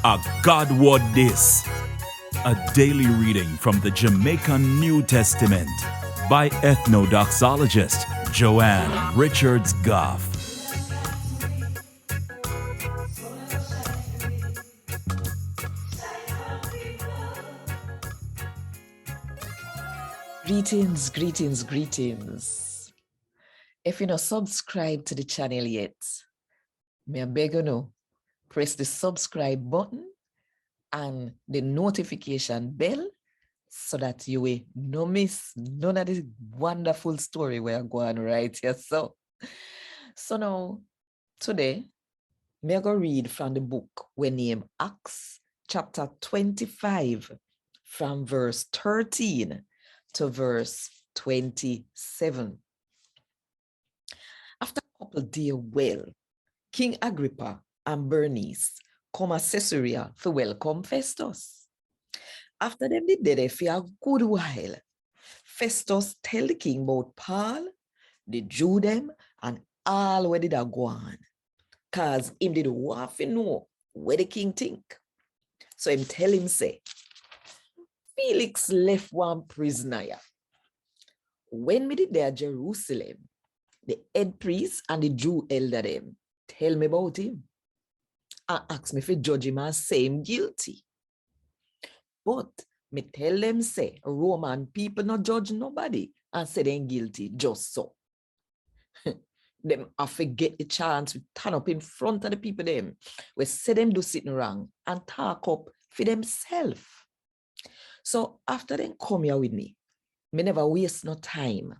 A God WOD this. A daily reading from the Jamaican New Testament by Ethnodoxologist Richards Goffe. Greetings, greetings, greetings. If you're not subscribed to the channel yet, may I beg you know, press the subscribe button and the notification bell so that you will no miss none of this wonderful story we're going right here. So now, today, may I go read from the book we name Acts chapter 25 from verse 13 to verse 27. After a couple days well, King Agrippa and Bernice come to Caesarea to welcome Festus. After them did there for a good while, Festus tell the king about Paul, the Jew them, and all where did go on. Cause him did want to know where the king think. So him tell him say, Felix left one prisoner. When me did there Jerusalem, the head priest and the Jew elder them tell me about him and ask me if judge him and say him guilty. But me tell them say Roman people not judge nobody and say them guilty just so. Them I forget the chance to turn up in front of the people them we say them do sitting wrong and talk up for themselves. So after them come here with me never waste no time.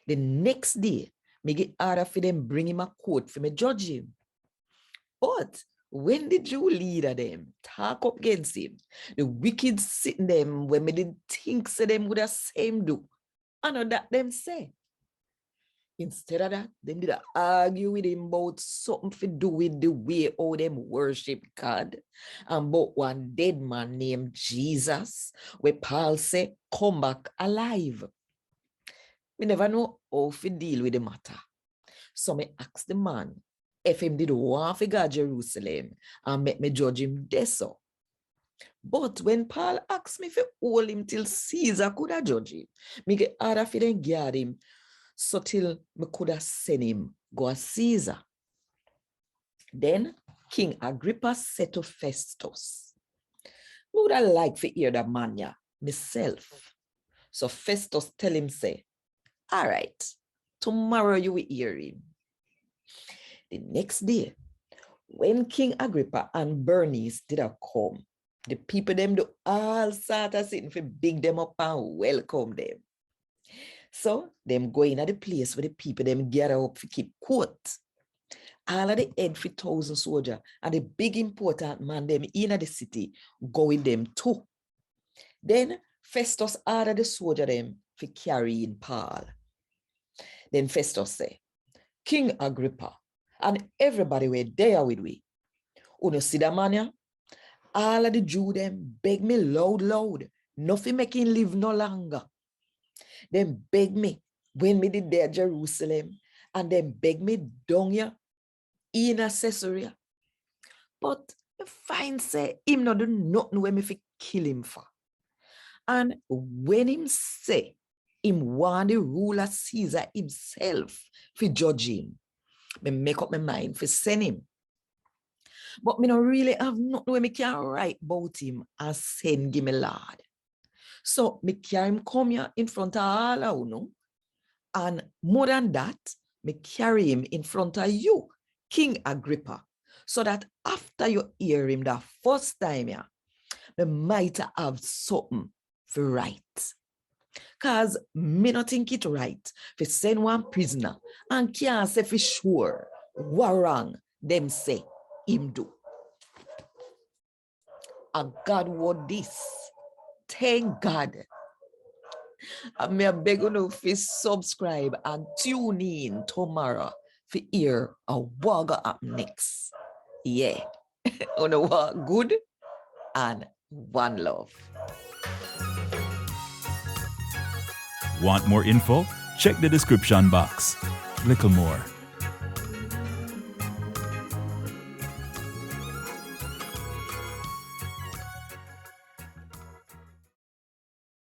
The next day, me get order for them bring him a court for me judge him. But when the Jew leader them talk up against him, the wicked sitting them when me didn't think say them would have same do. I know that them say. Instead of that, them did argue with him about something to do with the way how them worship God and about one dead man named Jesus, where Paul say, come back alive. We never know how to deal with the matter. So me ask the man if him did want to go to Jerusalem and make me judge him there so. But when Paul asked me to hold him till Caesar could have judge him, me get order for them guard him so till me could have sent him go to Caesar. Then King Agrippa said to Festus, I would have liked to hear that man ya myself. So Festus tell him say, all right, tomorrow you will hear him. The next day, when King Agrippa and Bernice did come, the people them do all start sitting for big them up and welcome them. So them go in at the place where the people them gather up to keep court. All of the head for 1,000 soldiers and the big important man them in the city go with them too. Then Festus ordered the soldier them for carrying Paul. Then Festus say, King Agrippa and everybody were there with we. Uno see the man ya? All of the Jew them beg me loud, nothing make him live no longer. Them beg me when me did there Jerusalem and them beg me down here in a Caesarea. But I find say him not do nothing when me fi kill him for. And when him say him want the ruler Caesar himself for judge him, me make up my mind for send him. But me not really have nothing where me can write about him and send him a lord. So me carry him come here in front of all of you, and more than that, me carry him in front of you, King Agrippa, so that after you hear him the first time here, me might have something for write. Cause me not think it right for send one prisoner and can't say for sure what wrong them say him do. And God WOD this. Thank God. I may beg you to subscribe and tune in tomorrow for hear a what go up next. Yeah. You know what? Good and one love. Want more info? Check the description box. Little more.